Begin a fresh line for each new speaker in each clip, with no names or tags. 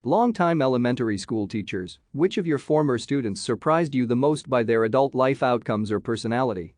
Longtime elementary school teachers, which of your former students surprised you the most by their adult life outcomes or personality?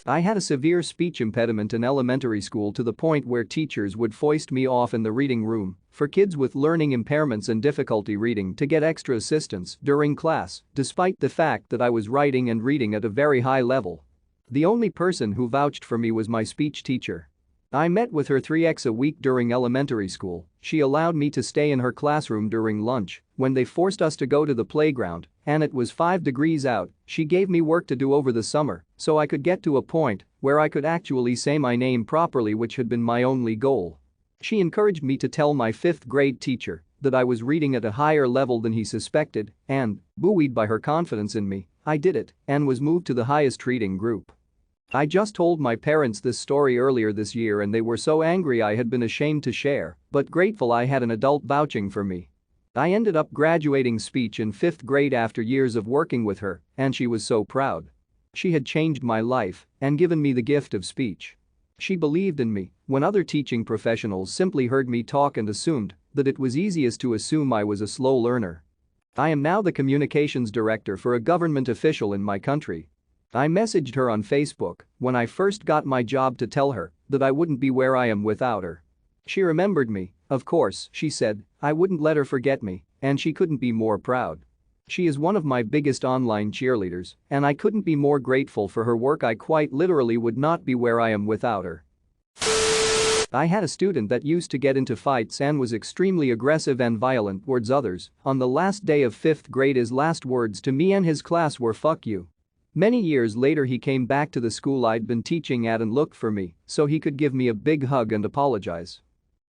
I had a severe speech impediment in elementary school to the point where teachers would foist me off in the reading room for kids with learning impairments and difficulty reading to get extra assistance during class, despite the fact that I was writing and reading at a very high level. The only person who vouched for me was my speech teacher. I met with her 3x a week during elementary school. She allowed me to stay in her classroom during lunch when they forced us to go to the playground, and it was 5 degrees out. She gave me work to do over the summer so I could get to a point where I could actually say my name properly, which had been my only goal. She encouraged me to tell my 5th grade teacher that I was reading at a higher level than he suspected, and, buoyed by her confidence in me, I did it and was moved to the highest reading group. I just told my parents this story earlier this year and they were so angry I had been ashamed to share, but grateful I had an adult vouching for me. I ended up graduating speech in 5th grade after years of working with her, and she was so proud. She had changed my life and given me the gift of speech. She believed in me when other teaching professionals simply heard me talk and assumed that it was easiest to assume I was a slow learner. I am now the communications director for a government official in my country. I messaged her on Facebook when I first got my job to tell her that I wouldn't be where I am without her. She remembered me, of course, she said. I wouldn't let her forget me, and she couldn't be more proud. She is one of my biggest online cheerleaders, and I couldn't be more grateful for her work. I quite literally would not be where I am without her. I had a student that used to get into fights and was extremely aggressive and violent towards others. On the last day of 5th grade, his last words to me and his class were "fuck you." Many years later he came back to the school I'd been teaching at and looked for me so he could give me a big hug and apologize.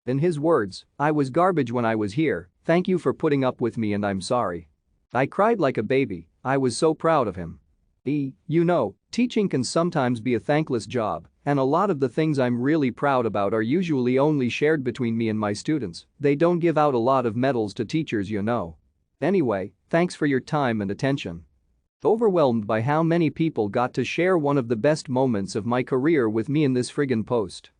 In his words, "I was garbage when I was here, thank you for putting up with me and I'm sorry." I cried like a baby. I was so proud of him. Teaching can sometimes be a thankless job, and a lot of the things I'm really proud about are usually only shared between me and my students. They don't give out a lot of medals to teachers, Anyway, thanks for your time and attention. Overwhelmed by how many people got to share one of the best moments of my career with me in this friggin' post.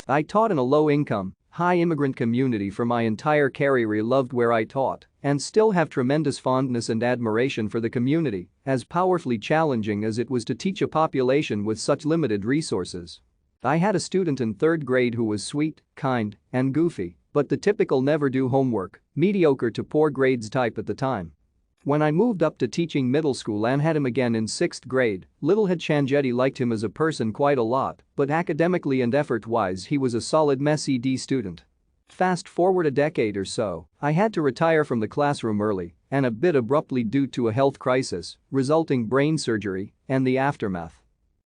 I taught in a low-income, high-immigrant community for my entire career. I loved where I taught and still have tremendous fondness and admiration for the community, as powerfully challenging as it was to teach a population with such limited resources. I had a student in 3rd grade who was sweet, kind, and goofy, but the typical never do homework, mediocre to poor grades type at the time. When I moved up to teaching middle school and had him again in 6th grade, little had Changetti liked him as a person quite a lot, but academically and effort-wise he was a solid messy D student. Fast forward a decade or so, I had to retire from the classroom early and a bit abruptly due to a health crisis, resulting brain surgery, and the aftermath.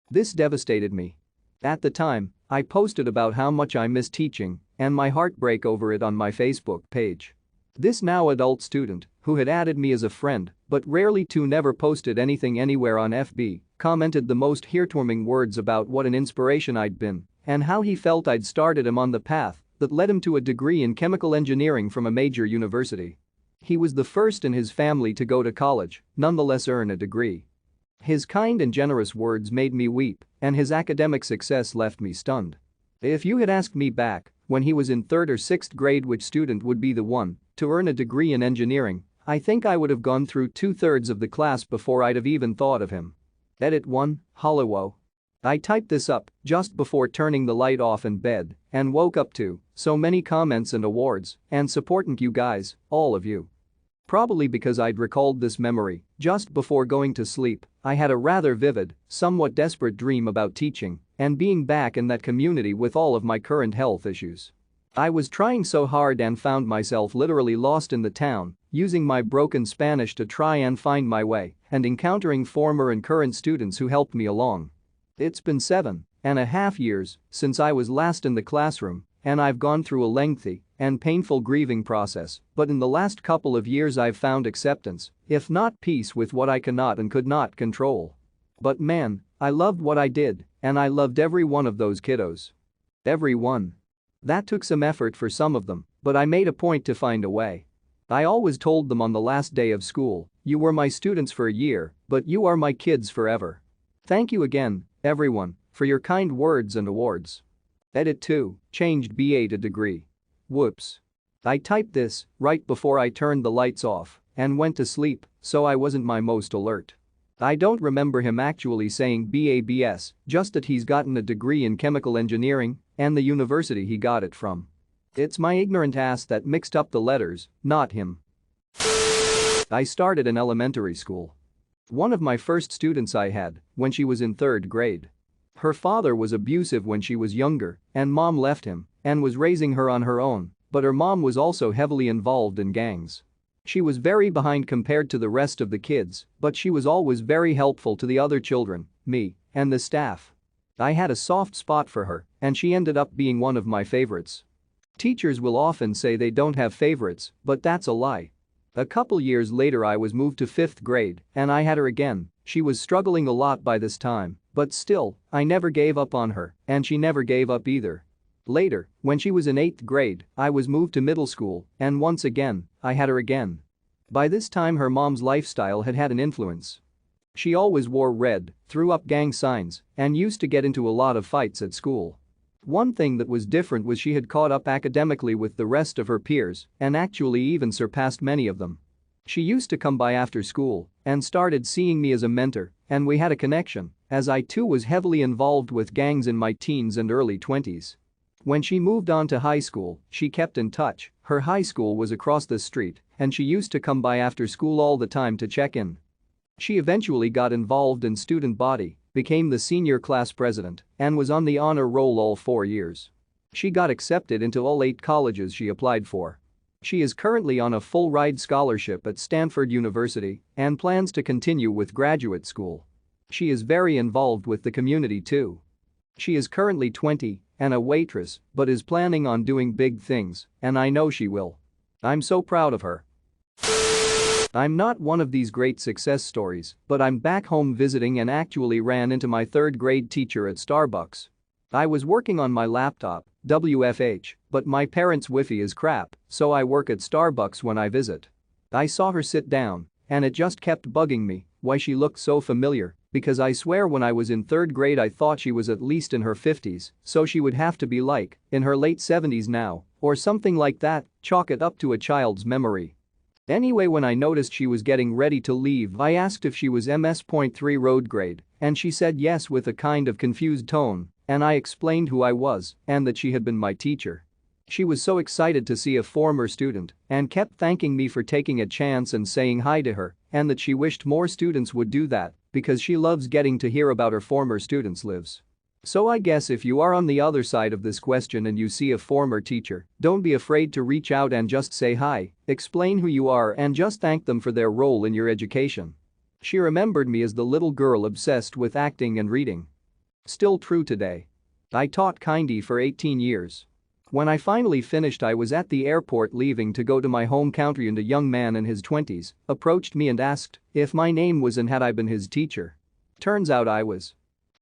This devastated me. At the time, I posted about how much I miss teaching and my heartbreak over it on my Facebook page. This now adult student, who had added me as a friend but rarely to never posted anything anywhere on FB, commented the most heartwarming words about what an inspiration I'd been and how he felt I'd started him on the path that led him to a degree in chemical engineering from a major university. He was the first in his family to go to college, nonetheless earn a degree. His kind and generous words made me weep, and his academic success left me stunned. If you had asked me back when he was in 3rd or 6th grade which student would be the one to earn a degree in engineering, I think I would have gone through 2/3 of the class before I'd have even thought of him. Edit 1, Hollowo. I typed this up just before turning the light off in bed and woke up to so many comments and awards and supporting you guys, all of you. Probably because I'd recalled this memory just before going to sleep, I had a rather vivid, somewhat desperate dream about teaching and being back in that community with all of my current health issues. I was trying so hard and found myself literally lost in the town, using my broken Spanish to try and find my way and encountering former and current students who helped me along. It's been 7.5 years since I was last in the classroom, and I've gone through a lengthy and painful grieving process, but in the last couple of years I've found acceptance, if not peace, with what I cannot and could not control. But man, I loved what I did, and I loved every one of those kiddos. Every one. That took some effort for some of them, but I made a point to find a way. I always told them on the last day of school, "You were my students for a year, but you are my kids forever." Thank you again, everyone, for your kind words and awards. Edit 2, changed BA to degree. Whoops. I typed this right before I turned the lights off and went to sleep, so I wasn't my most alert. I don't remember him actually saying BABS, just that he's gotten a degree in chemical engineering and the university he got it from. It's my ignorant ass that mixed up the letters, not him. I started in elementary school. One of my first students I had when she was in 3rd grade. Her father was abusive when she was younger and mom left him and was raising her on her own, but her mom was also heavily involved in gangs. She was very behind compared to the rest of the kids, but she was always very helpful to the other children, me, and the staff. I had a soft spot for her, and she ended up being one of my favorites. Teachers will often say they don't have favorites, but that's a lie. A couple years later I was moved to 5th grade, and I had her again. She was struggling a lot by this time, but still, I never gave up on her, and she never gave up either. Later, when she was in 8th grade, I was moved to middle school, and once again, I had her again. By this time her mom's lifestyle had an influence. She always wore red, threw up gang signs, and used to get into a lot of fights at school. One thing that was different was she had caught up academically with the rest of her peers and actually even surpassed many of them. She used to come by after school and started seeing me as a mentor, and we had a connection, as I too was heavily involved with gangs in my teens and early 20s. When she moved on to high school, she kept in touch. Her high school was across the street, and she used to come by after school all the time to check in. She eventually got involved in student body, became the senior class president, and was on the honor roll all 4 years. She got accepted into all 8 colleges she applied for. She is currently on a full-ride scholarship at Stanford University and plans to continue with graduate school. She is very involved with the community too. She is currently 20 and a waitress, but is planning on doing big things, and I know she will. I'm so proud of her. I'm not one of these great success stories, but I'm back home visiting and actually ran into my 3rd grade teacher at Starbucks. I was working on my laptop, WFH, but my parents' Wi-Fi is crap, so I work at Starbucks when I visit. I saw her sit down, and it just kept bugging me why she looked so familiar, because I swear when I was in 3rd grade I thought she was at least in her 50s, so she would have to be like in her late 70s now, or something like that. Chalk it up to a child's memory. Anyway, when I noticed she was getting ready to leave, I asked if she was MS.3 road grade, and she said yes with a kind of confused tone, and I explained who I was and that she had been my teacher. She was so excited to see a former student and kept thanking me for taking a chance and saying hi to her, and that she wished more students would do that because she loves getting to hear about her former students' lives. So I guess if you are on the other side of this question and you see a former teacher, don't be afraid to reach out and just say hi, explain who you are and just thank them for their role in your education. She remembered me as the little girl obsessed with acting and reading. Still true today. I taught kindy for 18 years. When I finally finished, I was at the airport leaving to go to my home country, and a young man in his 20s approached me and asked if my name was and had I been his teacher. Turns out I was.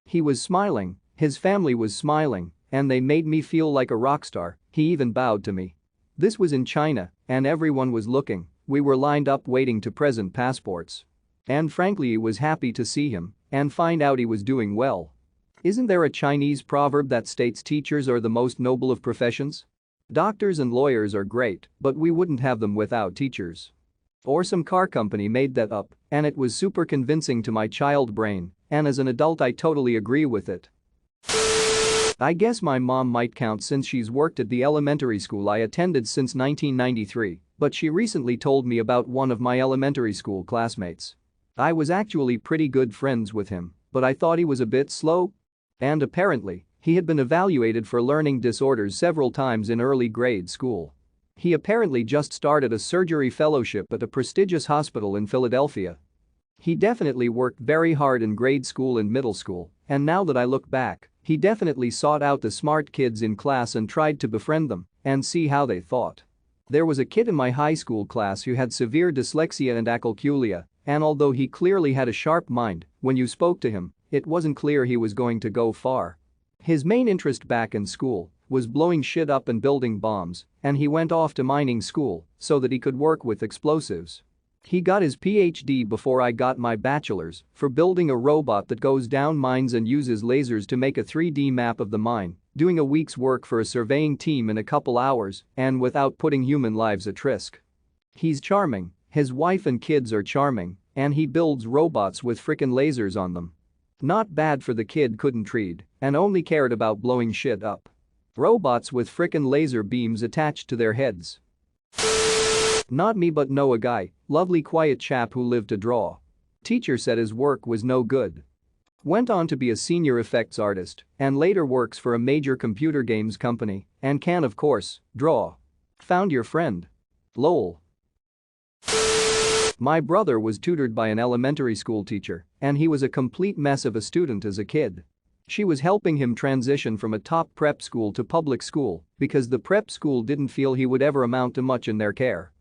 He was smiling, his family was smiling, and they made me feel like a rock star. He even bowed to me. This was in China, and everyone was looking. We were lined up waiting to present passports. And frankly, I was happy to see him and find out he was doing well. Isn't there a Chinese proverb that states teachers are the most noble of professions? Doctors and lawyers are great, but we wouldn't have them without teachers. Or some car company made that up, and it was super convincing to my child brain, and as an adult I totally agree with it. I guess my mom might count since she's worked at the elementary school I attended since 1993, but she recently told me about one of my elementary school classmates. I was actually pretty good friends with him, but I thought he was a bit slow. And apparently, he had been evaluated for learning disorders several times in early grade school. He apparently just started a surgery fellowship at a prestigious hospital in Philadelphia. He definitely worked very hard in grade school and middle school, and now that I look back, he definitely sought out the smart kids in class and tried to befriend them and see how they thought. There was a kid in my high school class who had severe dyslexia and acalculia, and although he clearly had a sharp mind, when you spoke to him, it wasn't clear he was going to go far. His main interest back in school was blowing shit up and building bombs, and he went off to mining school so that he could work with explosives. He got his PhD before I got my bachelor's for building a robot that goes down mines and uses lasers to make a 3D map of the mine, doing a week's work for a surveying team in a couple hours and without putting human lives at risk. He's charming, his wife and kids are charming, and he builds robots with frickin' lasers on them. Not bad for the kid couldn't read and only cared about blowing shit up. Robots with frickin' laser beams attached to their heads. Not me but know a guy, lovely quiet chap who lived to draw. Teacher said his work was no good. Went on to be a senior effects artist and later works for a major computer games company and can of course, draw. Found your friend. Lol. My brother was tutored by an elementary school teacher and he was a complete mess of a student as a kid. She was helping him transition from a top prep school to public school because the prep school didn't feel he would ever amount to much in their care.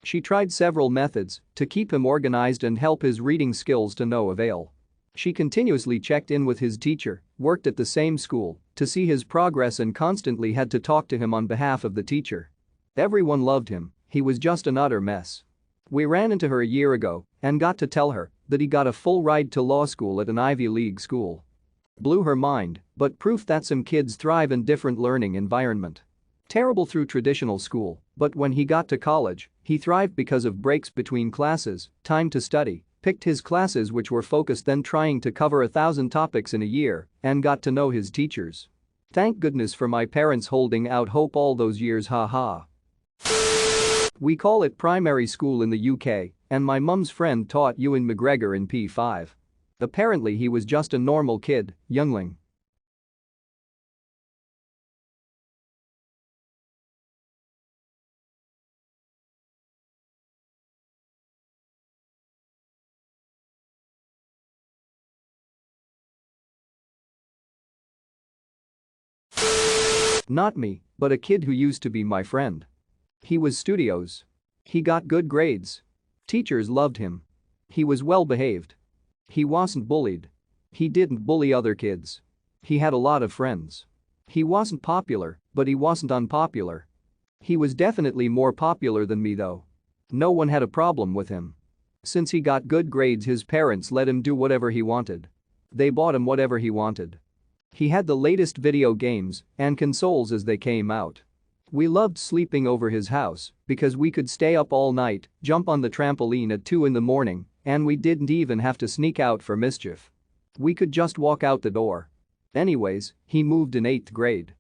She tried several methods to keep him organized and help his reading skills to no avail. She continuously checked in with his teacher, worked at the same school to see his progress and constantly had to talk to him on behalf of the teacher. Everyone loved him, he was just an utter mess. We ran into her a year ago and got to tell her that he got a full ride to law school at an Ivy League school. Blew her mind, but proof that some kids thrive in different learning environment. Terrible through traditional school, but when he got to college, he thrived because of breaks between classes, time to study, picked his classes which were focused then trying to cover 1,000 topics in a year, and got to know his teachers. Thank goodness for my parents holding out hope all those years, haha. We call it primary school in the UK, and my mum's friend taught Ewan McGregor in P5. Apparently he was just a normal kid, youngling. Not me, but a kid who used to be my friend. He was studios. He got good grades. Teachers loved him. He was well behaved. He wasn't bullied. He didn't bully other kids. He had a lot of friends. He wasn't popular, but he wasn't unpopular. He was definitely more popular than me though. No one had a problem with him. Since he got good grades, his parents let him do whatever he wanted. They bought him whatever he wanted. He had the latest video games and consoles as they came out. We loved sleeping over his house because we could stay up all night, jump on the trampoline at 2 in the morning, and we didn't even have to sneak out for mischief. We could just walk out the door. Anyways, he moved in 8th grade.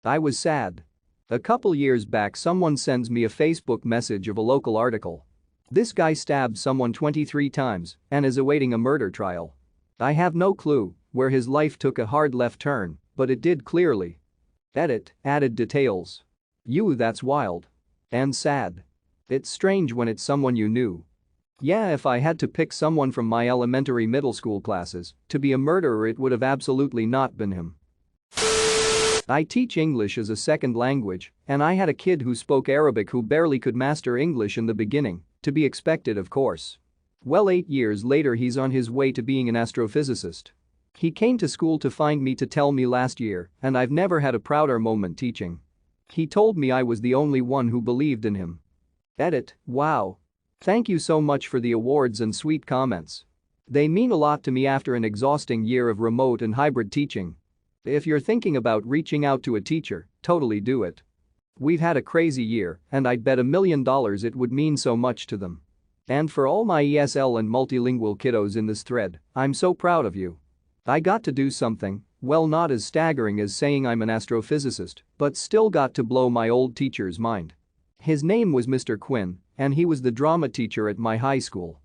I was sad. A couple years back someone sends me a Facebook message of a local article. This guy stabbed someone 23 times and is awaiting a murder trial. I have no clue where his life took a hard left turn, but it did clearly. Edit, added details. That's wild. And sad. It's strange when it's someone you knew. Yeah, if I had to pick someone from my elementary middle school classes to be a murderer, it would have absolutely not been him. I teach English as a second language, and I had a kid who spoke Arabic who barely could master English in the beginning, to be expected of course. Well, 8 years later he's on his way to being an astrophysicist. He came to school to find me to tell me last year, and I've never had a prouder moment teaching. He told me I was the only one who believed in him. Edit, wow. Thank you so much for the awards and sweet comments. They mean a lot to me after an exhausting year of remote and hybrid teaching. If you're thinking about reaching out to a teacher, totally do it. We've had a crazy year, and I'd bet $1 million it would mean so much to them. And for all my ESL and multilingual kiddos in this thread, I'm so proud of you. I got to do something, well, not as staggering as saying I'm an astrophysicist, but still got to blow my old teacher's mind. His name was Mr. Quinn, and he was the drama teacher at my high school.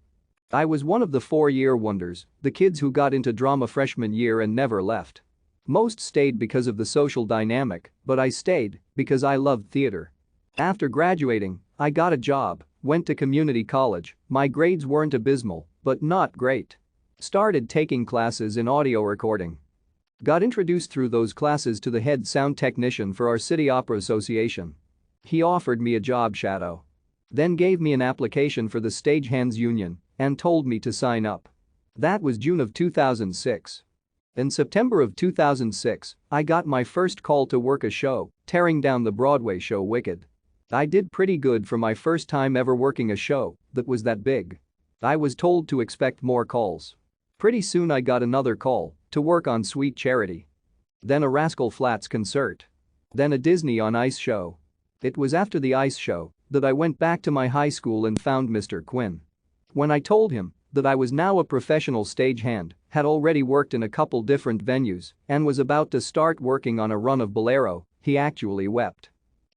I was one of the 4-year wonders, the kids who got into drama freshman year and never left. Most stayed because of the social dynamic, but I stayed because I loved theater. After graduating, I got a job, went to community college, my grades weren't abysmal, but not great. Started taking classes in audio recording. Got introduced through those classes to the head sound technician for our City Opera Association. He offered me a job shadow. Then gave me an application for the Stagehands Union and told me to sign up. That was June of 2006. In September of 2006, I got my first call to work a show, tearing down the Broadway show Wicked. I did pretty good for my first time ever working a show that was that big. I was told to expect more calls. Pretty soon I got another call to work on Sweet Charity. Then a Rascal Flatts concert. Then a Disney on Ice show. It was after the Ice show that I went back to my high school and found Mr. Quinn. When I told him that I was now a professional stagehand, had already worked in a couple different venues, and was about to start working on a run of Bolero, he actually wept.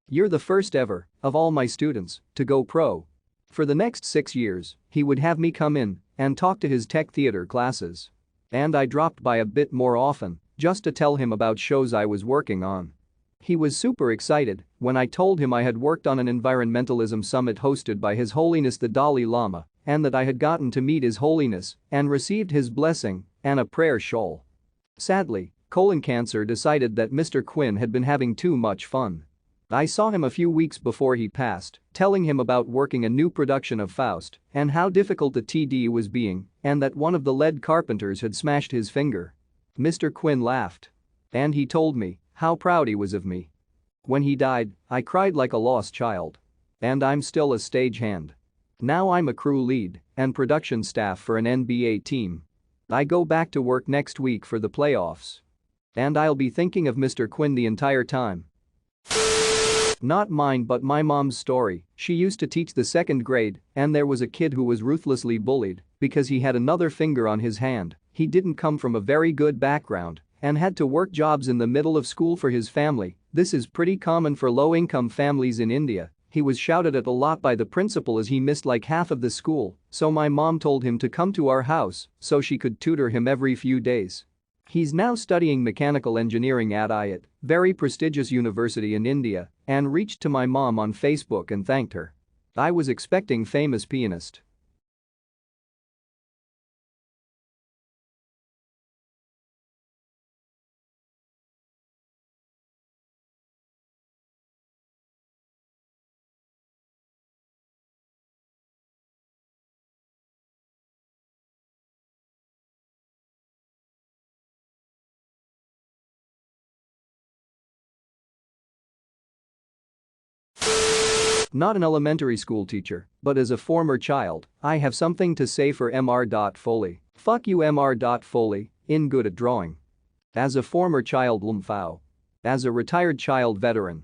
"You're the first ever of all my students to go pro." For the next 6 years, he would have me come in and talk to his tech theater classes. And I dropped by a bit more often just to tell him about shows I was working on. He was super excited when I told him I had worked on an environmentalism summit hosted by His Holiness the Dalai Lama and that I had gotten to meet His Holiness and received his blessing and a prayer shawl. Sadly, colon cancer decided that Mr. Quinn had been having too much fun. I saw him a few weeks before he passed, telling him about working a new production of Faust and how difficult the TD was being and that one of the lead carpenters had smashed his finger. Mr. Quinn laughed. And he told me how proud he was of me. When he died, I cried like a lost child. And I'm still a stagehand. Now I'm a crew lead and production staff for an NBA team. I go back to work next week for the playoffs. And I'll be thinking of Mr. Quinn the entire time. Not mine but my mom's story. She used to teach the 2nd grade and there was a kid who was ruthlessly bullied because he had another finger on his hand. He didn't come from a very good background and had to work jobs in the middle of school for his family. This is pretty common for low-income families in India. He was shouted at a lot by the principal as he missed like half of the school, so my mom told him to come to our house so she could tutor him every few days. He's now studying mechanical engineering at IIT, very prestigious university in India, and reached to my mom on Facebook and thanked her. I was expecting famous pianist. Not an elementary school teacher, but as a former child, I have something to say for Mr. Foley. Fuck you Mr. Foley, in good at drawing. As a former child Lumfao. As a retired child veteran.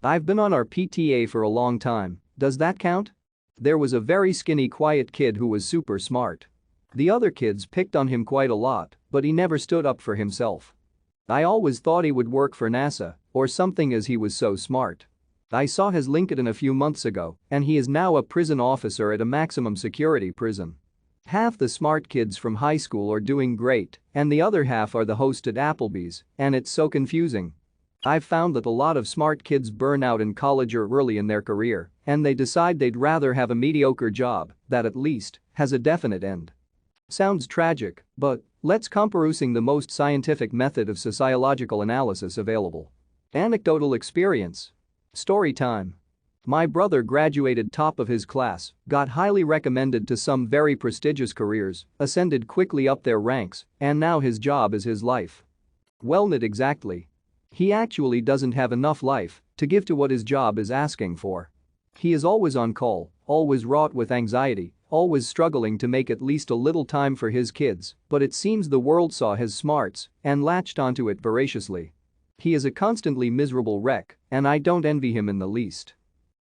I've been on our PTA for a long time, does that count? There was a very skinny quiet kid who was super smart. The other kids picked on him quite a lot, but he never stood up for himself. I always thought he would work for NASA or something as he was so smart. I saw his LinkedIn a few months ago and he is now a prison officer at a maximum security prison. Half the smart kids from high school are doing great and the other half are the host at Applebee's and it's so confusing. I've found that a lot of smart kids burn out in college or early in their career and they decide they'd rather have a mediocre job that at least has a definite end. Sounds tragic, but let's perusing the most scientific method of sociological analysis available. Anecdotal experience. Story time. My brother graduated top of his class, got highly recommended to some very prestigious careers, ascended quickly up their ranks, and now his job is his life. Well, not exactly. He actually doesn't have enough life to give to what his job is asking for. He is always on call, always wrought with anxiety, always struggling to make at least a little time for his kids, but it seems the world saw his smarts and latched onto it voraciously. He is a constantly miserable wreck, and I don't envy him in the least.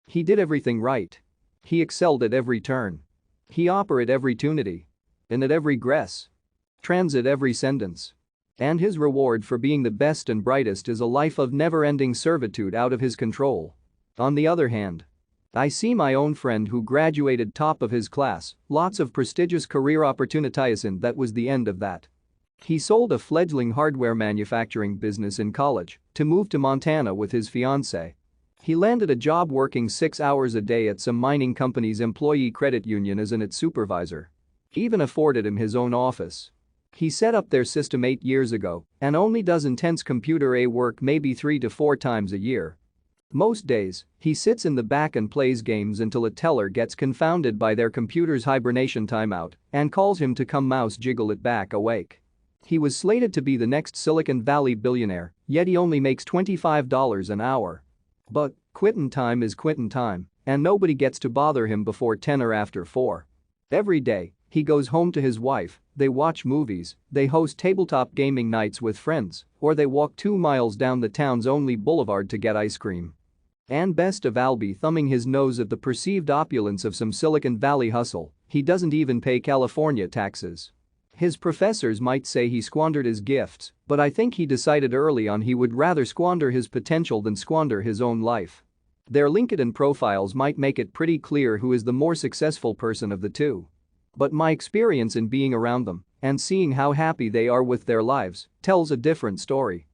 He did everything right. He excelled at every turn. He opera at every tunity. And at every gress. Transit every sentence. And his reward for being the best and brightest is a life of never-ending servitude out of his control. On the other hand, I see my own friend who graduated top of his class, lots of prestigious career opportunities, and that was the end of that. He sold a fledgling hardware manufacturing business in college to move to Montana with his fiancée. He landed a job working 6 hours a day at some mining company's employee credit union as its supervisor. Even afforded him his own office. He set up their system 8 years ago and only does intense computer work maybe 3 to 4 times a year. Most days, he sits in the back and plays games until a teller gets confounded by their computer's hibernation timeout and calls him to come mouse jiggle it back awake. He was slated to be the next Silicon Valley billionaire, yet he only makes $25 an hour. But quittin' time is quittin' time, and nobody gets to bother him before 10 or after 4. Every day, he goes home to his wife, they watch movies, they host tabletop gaming nights with friends, or they walk 2 miles down the town's only boulevard to get ice cream. And best of all, be thumbing his nose at the perceived opulence of some Silicon Valley hustle, he doesn't even pay California taxes. His professors might say he squandered his gifts, but I think he decided early on he would rather squander his potential than squander his own life. Their LinkedIn profiles might make it pretty clear who is the more successful person of the two. But my experience in being around them and seeing how happy they are with their lives tells a different story.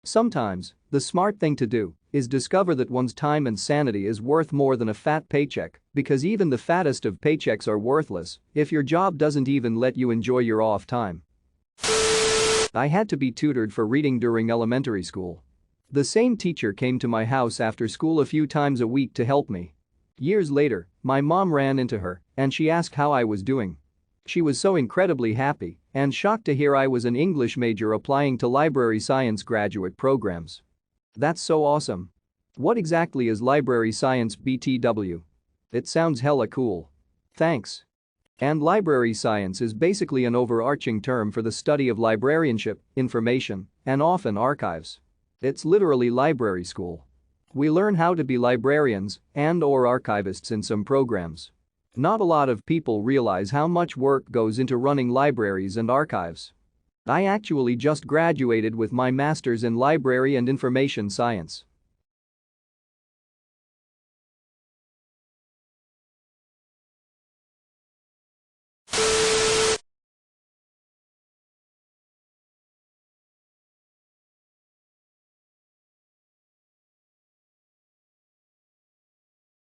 Sometimes, the smart thing to do is discover that one's time and sanity is worth more than a fat paycheck, because even the fattest of paychecks are worthless if your job doesn't even let you enjoy your off time. I had to be tutored for reading during elementary school. The same teacher came to my house after school a few times a week to help me. Years later, my mom ran into her and she asked how I was doing. She was so incredibly happy and shocked to hear I was an English major applying to library science graduate programs. That's so awesome. What exactly is library science, BTW? It sounds hella cool. Thanks. And library science is basically an overarching term for the study of librarianship, information, and often archives. It's literally library school. We learn how to be librarians and/or archivists in some programs. Not a lot of people realize how much work goes into running libraries and archives. I actually just graduated with my master's in library and information science.